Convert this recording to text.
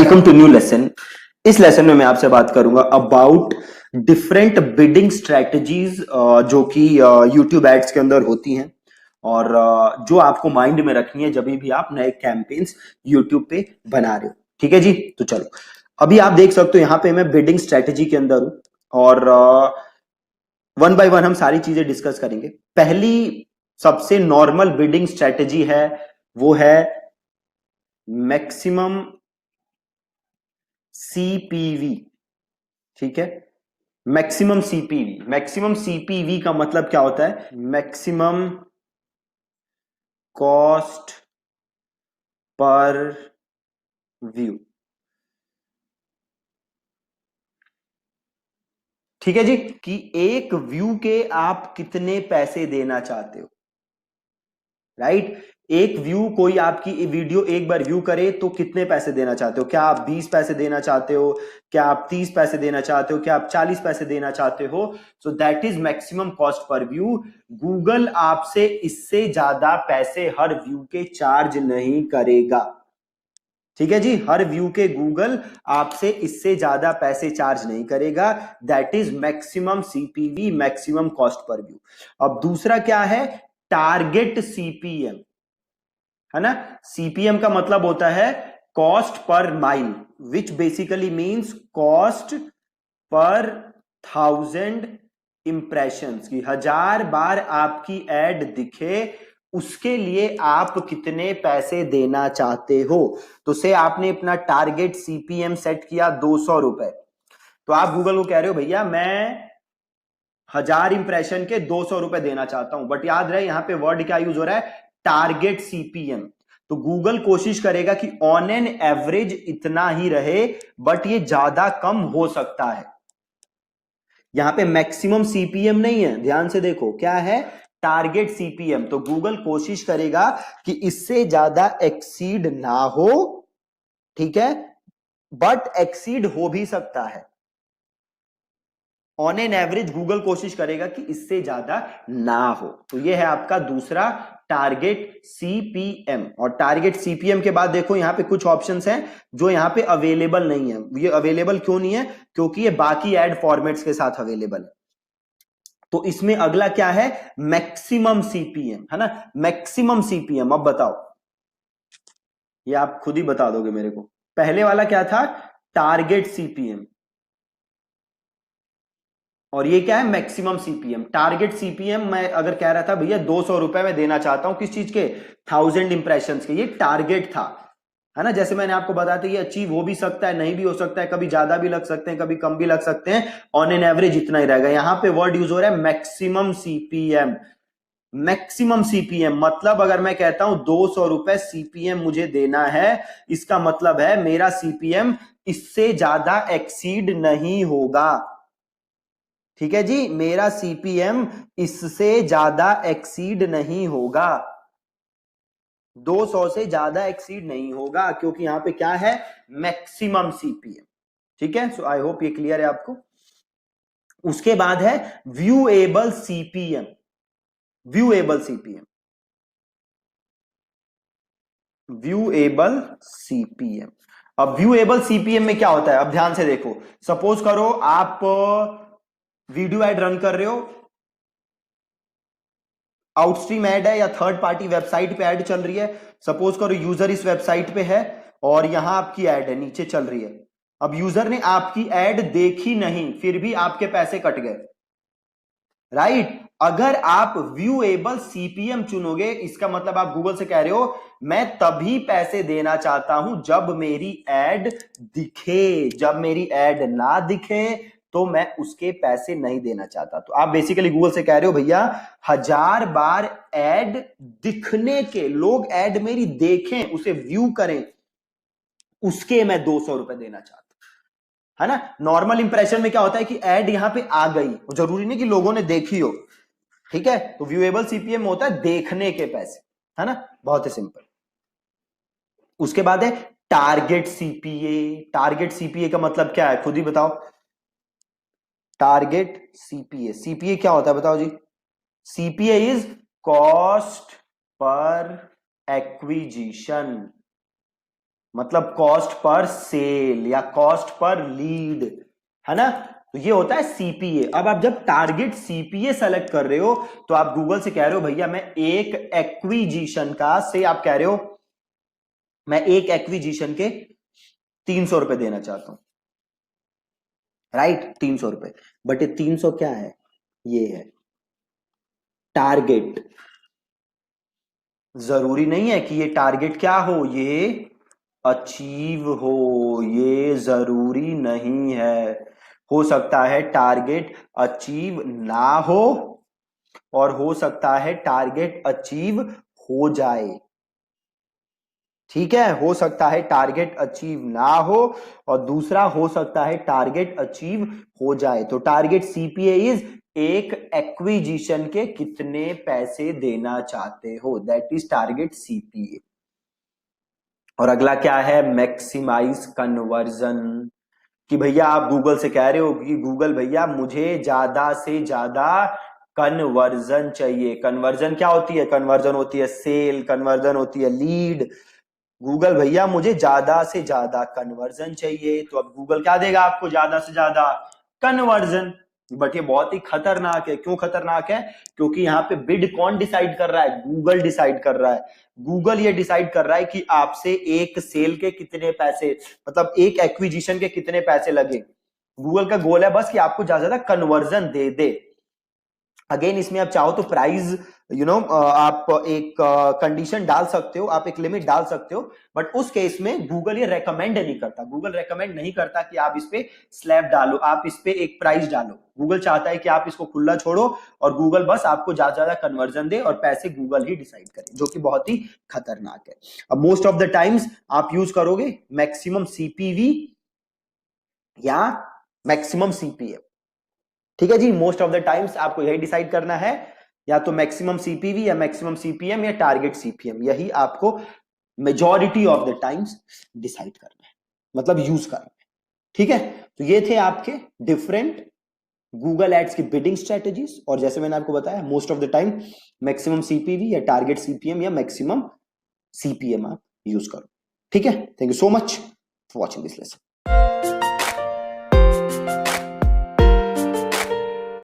Welcome to new lesson. इस lesson में मैं आपसे बात करूंगा अबाउट डिफरेंट बिडिंग स्ट्रेटजीज जो कि यूट्यूब एड्स के अंदर होती हैं और जो आपको माइंड में रखनी है जब भी आप नए कैंपेन्स यूट्यूब पे बना रहे हो। ठीक है जी, तो चलो अभी आप देख सकते हो यहाँ पे मैं बिडिंग स्ट्रेटजी के अंदर हूं और वन बाय वन हम सारी चीजें डिस्कस करेंगे। पहली सबसे नॉर्मल बिडिंग स्ट्रेटजी है वो है मैक्सिमम सीपीवी। ठीक है, मैक्सिमम सीपीवी। मैक्सिमम सीपीवी का मतलब क्या होता है? Maximum cost per view. ठीक है जी, कि एक व्यू के आप कितने पैसे देना चाहते हो। राइट, एक व्यू कोई आपकी वीडियो एक बार व्यू करे तो कितने पैसे देना चाहते हो? क्या आप 20 पैसे देना चाहते हो? क्या आप 30 पैसे देना चाहते हो? क्या आप 40 पैसे देना चाहते हो? So that is maximum cost per view. Google आपसे इससे ज्यादा पैसे हर व्यू के चार्ज नहीं करेगा। ठीक है जी, हर व्यू के गूगल आपसे इससे ज्यादा पैसे चार्ज नहीं करेगा। That is maximum CPV, maximum cost per view. अब दूसरा क्या है? टारगेट सीपीएम, है ना। सीपीएम का मतलब होता है cost per mile, which basically means cost per 1000 impressions की 1000 बार आपकी एड दिखे उसके लिए आप कितने पैसे देना चाहते हो। तो से आपने अपना टारगेट सीपीएम सेट किया 200 रुपए, तो आप गूगल को कह रहे हो भैया मैं 1000 इंप्रेशन के 200 रुपए देना चाहता हूं। बट याद रहे यहां पे वर्ड क्या यूज हो रहा है? Target CPM. तो गूगल कोशिश करेगा कि ऑन एन एवरेज इतना ही रहे, बट ये ज्यादा कम हो सकता है। यहां पे मैक्सिमम सीपीएम नहीं है, ध्यान से देखो क्या है, टारगेट सीपीएम। तो गूगल कोशिश करेगा कि इससे ज्यादा एक्सीड ना हो। ठीक है, बट एक्सीड हो भी सकता है। ऑन एन एवरेज गूगल कोशिश करेगा कि इससे ज्यादा ना हो। तो यह है आपका दूसरा टारगेट सीपीएम। और टारगेट सीपीएम के बाद देखो यहां पे कुछ ऑप्शंस हैं जो यहां पे अवेलेबल नहीं है। ये अवेलेबल क्यों नहीं है? क्योंकि ये बाकी एड फॉर्मेट्स के साथ अवेलेबल है। तो इसमें अगला क्या है? मैक्सिमम सीपीएम, है ना। Maximum CPM. अब बताओ, ये आप खुद ही बता दोगे मेरे को। पहले वाला क्या था? Target CPM. और ये क्या है? Maximum CPM. टारगेट सीपीएम मैं अगर कह रहा था भैया 200 रुपए में देना चाहता हूं, किस चीज के? 1000 इंप्रेशन के। ये टारगेट था, है ना। जैसे मैंने आपको बताया था ये अचीव हो भी सकता है, नहीं भी हो सकता है, कभी ज्यादा भी लग सकते हैं, कभी कम भी लग सकते हैं। ऑन एन एवरेज इतना ही रहेगा। यहां पे वर्ड यूज हो रहा है मैक्सिमम सीपीएम। मैक्सिमम सीपीएम मतलब अगर मैं कहता हूं 200 रुपए सीपीएम मुझे देना है, इसका मतलब है मेरा सीपीएम इससे ज्यादा एक्सीड नहीं होगा। ठीक है जी, मेरा सीपीएम इससे ज्यादा एक्सीड नहीं होगा, 200 से ज्यादा एक्सीड नहीं होगा, क्योंकि यहां पे क्या है? Maximum CPM. ठीक है, सो आई होप ये क्लियर है आपको। उसके बाद है viewable CPM. Viewable CPM, viewable CPM. अब व्यूएबल सीपीएम में क्या होता है? अब ध्यान से देखो, सपोज करो आप वीडियो एड रन कर रहे हो, आउटस्ट्रीम ऐड है या थर्ड पार्टी वेबसाइट पे ऐड चल रही है। सपोज करो यूजर इस वेबसाइट पे है और यहां आपकी ऐड है नीचे चल रही है। अब यूजर ने आपकी ऐड देखी नहीं, फिर भी आपके पैसे कट गए। राइट, अगर आप व्यूएबल सीपीएम चुनोगे, इसका मतलब आप गूगल से कह रहे हो मैं तभी पैसे देना चाहता हूं जब मेरी ऐड दिखे, जब मेरी ऐड ना दिखे तो मैं उसके पैसे नहीं देना चाहता। तो आप बेसिकली गूगल से कह रहे हो भैया 1000 बार ऐड दिखने के, लोग ऐड मेरी देखें, उसे व्यू करें, उसके मैं 200 रुपए देना चाहता हूं, है ना। नॉर्मल इंप्रेशन में क्या होता है कि ऐड यहां पे आ गई, जरूरी नहीं कि लोगों ने देखी हो। ठीक है, तो व्यूएबल सीपीएम होता है देखने के पैसे, है ना, बहुत ही सिंपल। उसके बाद है टारगेट सीपीए। टारगेट सीपीए का मतलब क्या है? खुद ही बताओ। टारगेट सीपीए, सीपीए क्या होता है बताओ जी? CPA is cost per acquisition. मतलब कॉस्ट पर सेल या कॉस्ट पर लीड, है ना। तो ये होता है सीपीए। अब आप जब टारगेट सीपीए सेलेक्ट कर रहे हो तो आप गूगल से कह रहे हो भैया मैं एक एक्विजिशन का, से आप कह रहे हो मैं एक एक्विजिशन के 300 रुपए देना चाहता हूं, राइट, 300 रुपए। बट ये 300 क्या है, ये है टारगेट। जरूरी नहीं है कि ये टारगेट क्या हो, ये अचीव हो, ये जरूरी नहीं है। हो सकता है टारगेट अचीव ना हो और हो सकता है टारगेट अचीव हो जाए। ठीक है, हो सकता है टारगेट अचीव ना हो और दूसरा हो सकता है टारगेट अचीव हो जाए। तो टारगेट सीपीए इज एक एक्विजिशन के कितने पैसे देना चाहते हो, दैट इज टारगेट सीपीए। और अगला क्या है, मैक्सिमाइज कन्वर्जन। कि भैया आप गूगल से कह रहे हो कि गूगल भैया मुझे ज्यादा से ज्यादा कन्वर्जन चाहिए। कन्वर्जन क्या होती है, कन्वर्जन होती है सेल, कन्वर्जन होती है लीड। गूगल भैया मुझे ज्यादा से ज्यादा कन्वर्जन चाहिए, तो अब गूगल क्या देगा आपको, ज्यादा से ज्यादा कन्वर्जन। बट ये बहुत ही खतरनाक है। क्यों खतरनाक है, क्योंकि यहाँ पे बिड कौन डिसाइड कर रहा है, गूगल डिसाइड कर रहा है। गूगल ये डिसाइड कर रहा है कि आपसे एक सेल के कितने पैसे, मतलब एक एक्विजिशन के कितने पैसे लगे। गूगल का गोल है बस कि आपको ज्यादा से ज्यादा कन्वर्जन दे दे। अगेन इसमें आप चाहो तो प्राइस आप एक कंडीशन डाल सकते हो, आप एक लिमिट डाल सकते हो, बट उस केस में गूगल ये रेकमेंड नहीं करता। गूगल रेकमेंड नहीं करता कि आप इस पे स्लैब डालो, आप इस पे एक प्राइस डालो। गूगल चाहता है कि आप इसको खुला छोड़ो और गूगल बस आपको ज्यादा ज्यादा कन्वर्जन दे और पैसे गूगल ही डिसाइड करे, जो कि बहुत ही खतरनाक है। अब मोस्ट ऑफ द टाइम्स आप यूज करोगे मैक्सिमम सीपीवी या मैक्सिमम सीपीए। ठीक है जी, मोस्ट ऑफ द टाइम्स आपको यही डिसाइड करना है, या तो मैक्सिमम सीपीवी या मैक्सिमम सीपीएम या टारगेट सीपीएम, यही आपको majority of the times decide करना है, मतलब यूज करना है। ठीक है, तो ये थे आपके डिफरेंट गूगल एड्स की बिडिंग स्ट्रेटेजीज। और जैसे मैंने आपको बताया most of the time maximum CPV या टारगेट सीपीएम या मैक्सिमम सीपीएम आप यूज करो। ठीक है, thank you so much for watching this lesson.